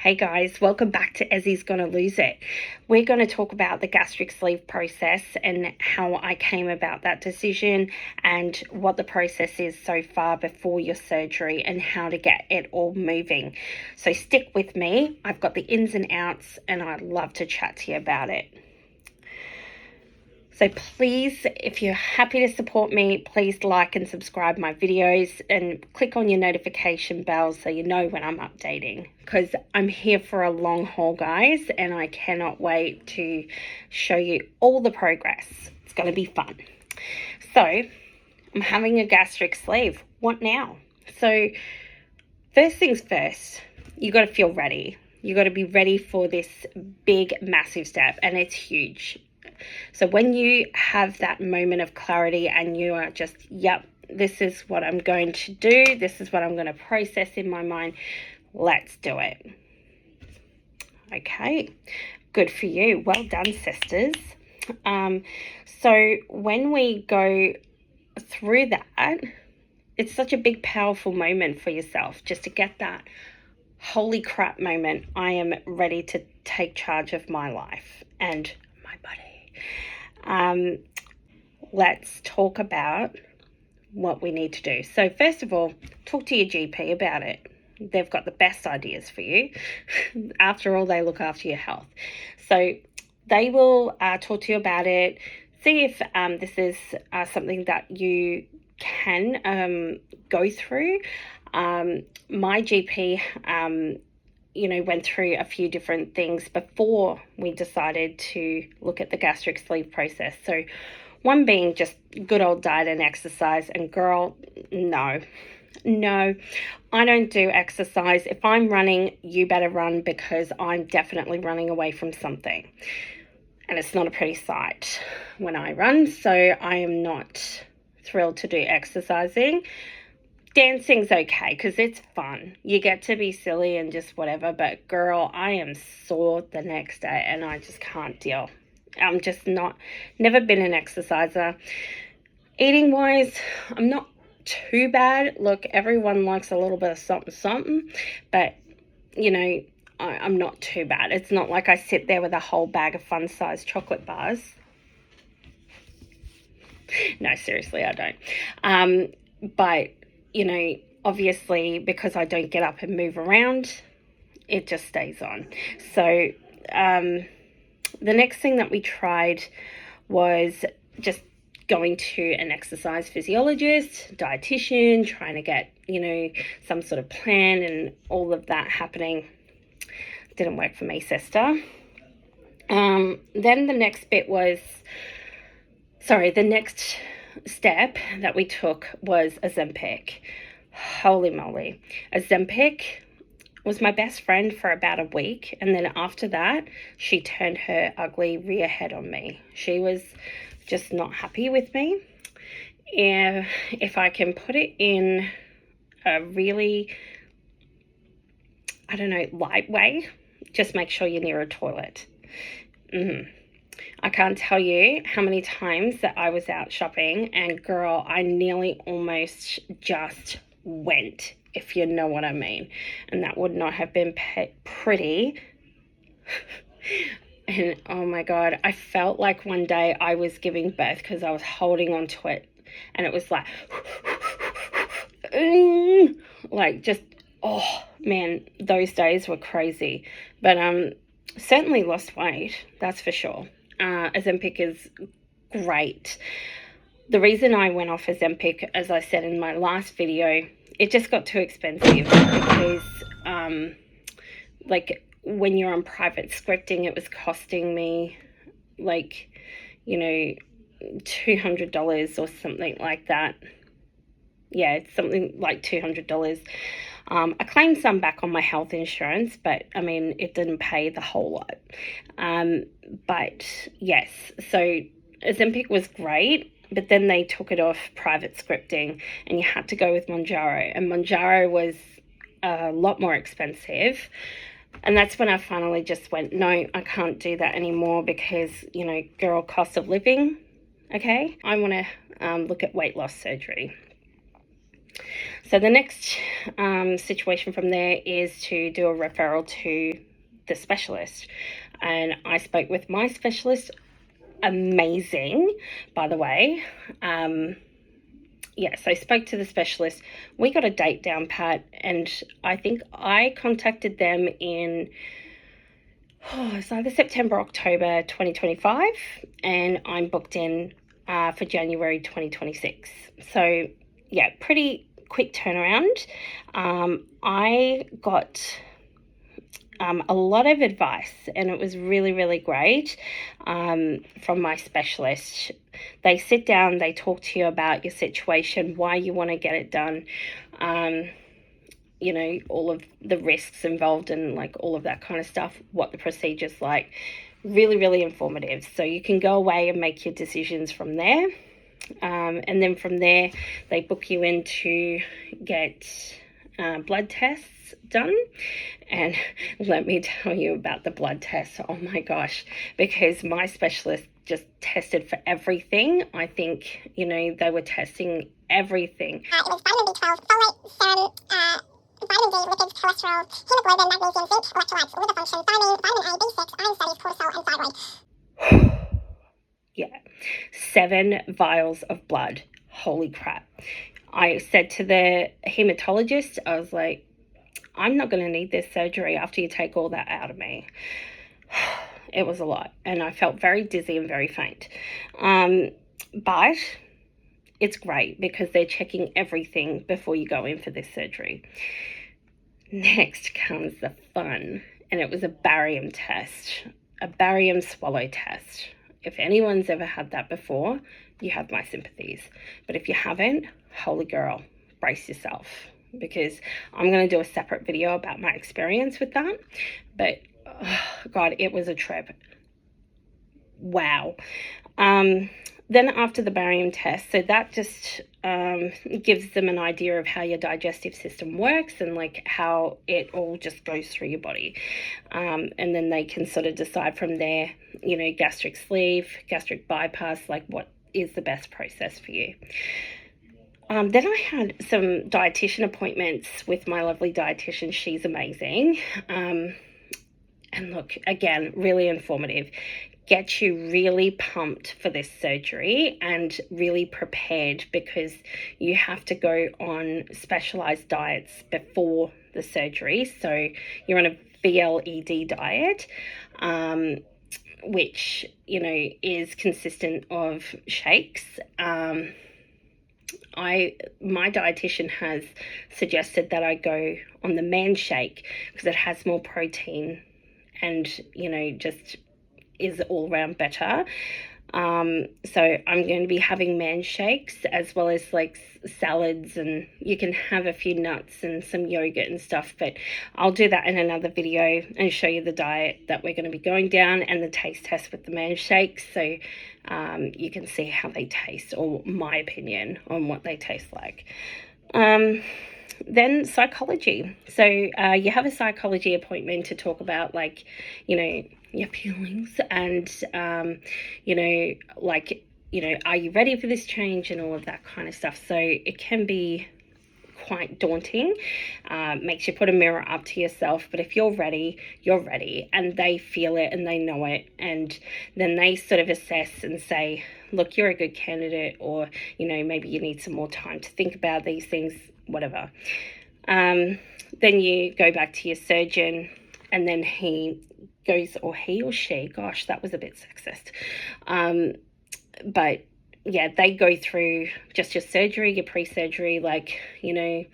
Hey guys, welcome back to Ezzy's Gonna Lose It. We're going to talk about the gastric sleeve process and how I came about that decision and what the process is so far before your surgery and how to get it all moving. So stick with me. I've got the ins and outs and I'd love to chat to you about it. So please, if you're happy to support me, please like and subscribe my videos and click on your notification bell so you know when I'm updating, because I'm here for a long haul, guys, and I cannot wait to show you all the progress. It's going to be fun. So I'm having a gastric sleeve. What now? So first things first, you got to feel ready. You got to be ready for this big, massive step, and it's huge. So when you have that moment of clarity and you are just, yep, this is what I'm going to do, this is what I'm going to process in my mind, let's do it. Okay, good for you. Well done, sisters. So when we go through that, it's such a big, powerful moment for yourself, just to get that holy crap moment. I am ready to take charge of my life and my body. Let's talk about what we need to do. So first of all, talk to your GP about it. They've got the best ideas for you. After all, they look after your health. So they will talk to you about it. See if this is something that you can go through. My GP went through a few different things before we decided to look at the gastric sleeve process. So one being just good old diet and exercise. And girl, no, I don't do exercise. If I'm running, you better run, because I'm definitely running away from something. And it's not a pretty sight when I run. So I am not thrilled to do exercising. Dancing's okay because it's fun. You get to be silly and just whatever. But girl, I am sore the next day and I just can't deal. I'm just never been an exerciser. Eating wise, I'm not too bad. Look, everyone likes a little bit of something, but I'm not too bad. It's not like I sit there with a whole bag of fun-sized chocolate bars. No, seriously, I don't. But obviously, because I don't get up and move around, it just stays on. So the next thing that we tried was just going to an exercise physiologist, dietitian, trying to get, some sort of plan and all of that happening. Didn't work for me, sister. Then the next next step that we took was Ozempic. Holy moly. Ozempic was my best friend for about a week, and then after that she turned her ugly rear head on me. She was just not happy with me. And if I can put it in a really, light way, just make sure you're near a toilet. I can't tell you how many times that I was out shopping and girl, I nearly almost just went, if you know what I mean. And that would not have been pretty. And oh my God, I felt like one day I was giving birth because I was holding on to it. And it was like just, oh man, those days were crazy. But certainly lost weight, that's for sure. Ozempic is great. The reason I went off Ozempic, as I said in my last video, it just got too expensive because when you're on private scripting, it was costing me $200 or something like that. Yeah, it's something like $200. I claimed some back on my health insurance, but I mean, it didn't pay the whole lot. But yes, so Ozempic was great, but then they took it off private scripting and you had to go with Mounjaro, and Mounjaro was a lot more expensive. And that's when I finally just went, no, I can't do that anymore because, girl, cost of living, okay? I want to look at weight loss surgery. So the next situation from there is to do a referral to the specialist. And I spoke with my specialist. Amazing, by the way. Yeah, so I spoke to the specialist. We got a date down pat, and I think I contacted them in it's either September, October 2025, and I'm booked in for January 2026. So yeah, pretty quick turnaround. I got a lot of advice, and it was really, really great from my specialist. They sit down, they talk to you about your situation, why you want to get it done, you know, all of the risks involved and like all of that kind of stuff, what the procedure's like. Really, really informative. So you can go away and make your decisions from there. And then from there, they book you in to get blood tests done. And let me tell you about the blood tests. Oh my gosh, because my specialist just tested for everything. I think, you know, they were testing everything. It was vitamin B12, folate, serum, vitamin D, lipids, cholesterol, hemoglobin, magnesium, zinc, electrolytes, liver function, thiamine, vitamin A, B6, iron studies, cortisol, and thyroid. Yeah, 7 vials of blood. Holy crap. I said to the hematologist, I was like, I'm not going to need this surgery after you take all that out of me. It was a lot, and I felt very dizzy and very faint. But it's great because they're checking everything before you go in for this surgery. Next comes the fun, and it was a barium test, a barium swallow test. If anyone's ever had that before, you have my sympathies. But if you haven't, holy girl, brace yourself, because I'm going to do a separate video about my experience with that. But God, it was a trip. Wow. Then after the barium test, so that just gives them an idea of how your digestive system works and like how it all just goes through your body. And then they can sort of decide from there, you know, gastric sleeve, gastric bypass, like what is the best process for you. Then I had some dietitian appointments with my lovely dietitian. She's amazing. And look, again, really informative. Get you really pumped for this surgery and really prepared, because you have to go on specialized diets before the surgery. So you're on a VLED diet, which, you know, is consistent of shakes. My dietitian has suggested that I go on the man shake because it has more protein and, you know, just is all around better. So I'm going to be having man shakes as well as like salads, and you can have a few nuts and some yogurt and stuff, but I'll do that in another video and show you the diet that we're going to be going down and the taste test with the man shakes, so you can see how they taste, or my opinion on what they taste like. Then psychology. So you have a psychology appointment to talk about, like, you know, your feelings and, you know, like, you know, are you ready for this change and all of that kind of stuff. So it can be quite daunting, makes you put a mirror up to yourself, but if you're ready, you're ready, and they feel it and they know it, and then they sort of assess and say, look, you're a good candidate, or, you know, maybe you need some more time to think about these things, whatever. Then you go back to your surgeon, and then he goes, or he or she, gosh, that was a bit sexist, but yeah, they go through just your surgery, your pre-surgery, like, you know,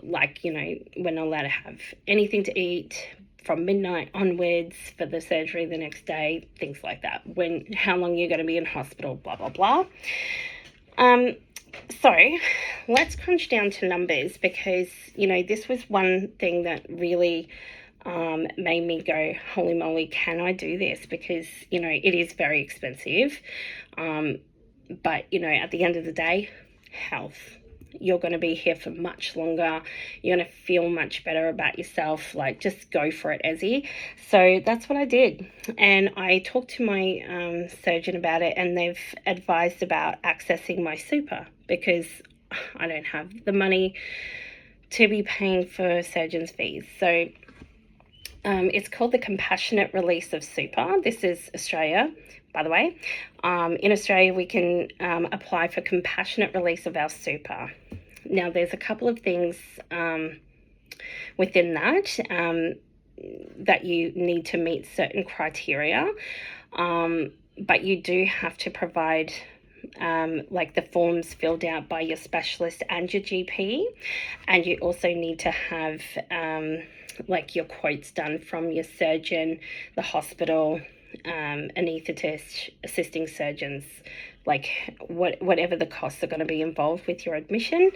like, you know, we're not allowed to have anything to eat from midnight onwards for the surgery the next day, things like that, how long you're going to be in hospital, blah, blah, blah. So let's crunch down to numbers, because, you know, this was one thing that really made me go, holy moly, can I do this? Because, you know, it is very expensive. But, you know, at the end of the day, health. You're going to be here for much longer. You're going to feel much better about yourself. Like, just go for it, Ezzy. So that's what I did. And I talked to my surgeon about it, and they've advised about accessing my super, because I don't have the money to be paying for surgeon's fees. So it's called the compassionate release of super. This is Australia, by the way. In Australia, we can apply for compassionate release of our super. Now, there's a couple of things within that that you need to meet certain criteria, but you do have to provide like the forms filled out by your specialist and your GP, and you also need to have like your quotes done from your surgeon, the hospital, anaesthetist, assisting surgeons, like whatever the costs are going to be involved with your admission.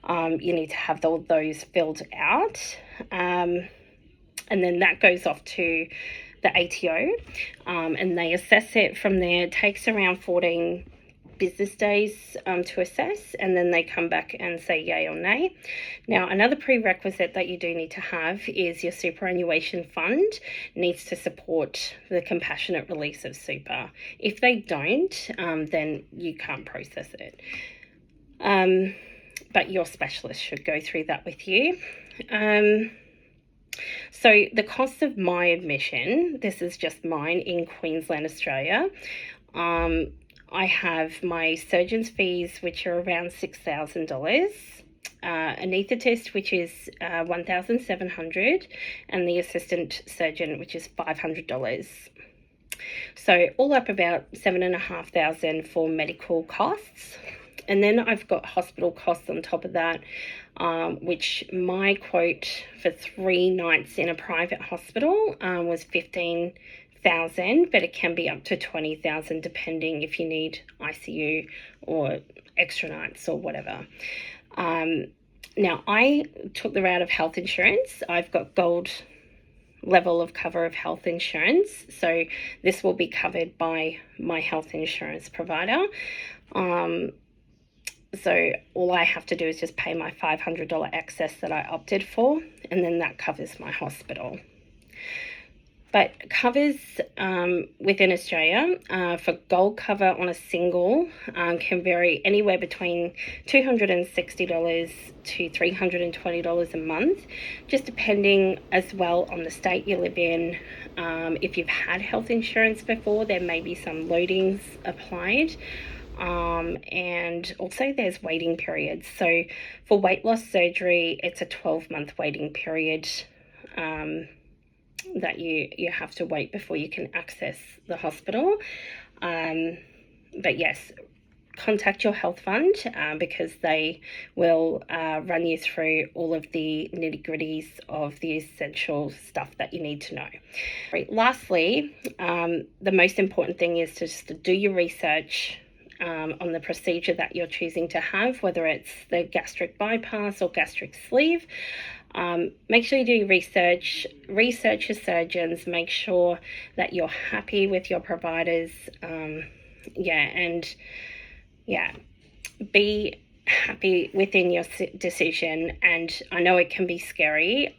You need to have all those filled out, and then that goes off to the ATO, and they assess it from there. It takes around 14 business days to assess, and then they come back and say yay or nay. Now, another prerequisite that you do need to have is your superannuation fund needs to support the compassionate release of super. If they don't, then you can't process it. But your specialist should go through that with you. So the cost of my admission, this is just mine in Queensland, Australia. I have my surgeon's fees, which are around $6,000, anaesthetist, which is $1,700, and the assistant surgeon, which is $500. So all up about $7,500 for medical costs. And then I've got hospital costs on top of that, which my quote for 3 nights in a private hospital was $15,000, but it can be up to $20,000 depending if you need ICU or extra nights or whatever. Now, I took the route of health insurance. I've got gold level of cover of health insurance, so this will be covered by my health insurance provider. So all I have to do is just pay my $500 excess that I opted for, and then that covers my hospital. But covers within Australia for gold cover on a single can vary anywhere between $260 to $320 a month, just depending as well on the state you live in. If you've had health insurance before, there may be some loadings applied. And also there's waiting periods. So for weight loss surgery, it's a 12-month waiting period that you have to wait before you can access the hospital. But yes, contact your health fund because they will run you through all of the nitty-gritties of the essential stuff that you need to know. Right. Lastly, the most important thing is to just do your research on the procedure that you're choosing to have, whether it's the gastric bypass or gastric sleeve. Make sure you do your research your surgeons, make sure that you're happy with your providers, be happy within your decision. And I know it can be scary.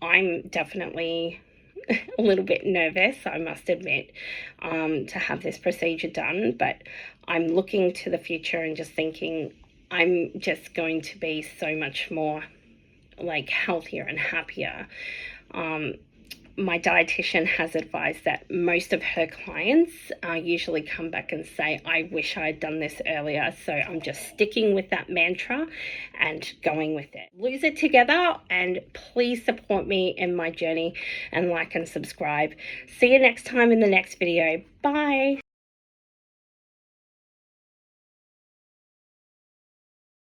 I'm definitely a little bit nervous, I must admit, to have this procedure done, but I'm looking to the future and just thinking I'm just going to be so much more like healthier and happier. My dietitian has advised that most of her clients usually come back and say, I wish I had done this earlier. So I'm just sticking with that mantra and going with it. Lose it together, and please support me in my journey and like and subscribe. See you next time in the next video. Bye.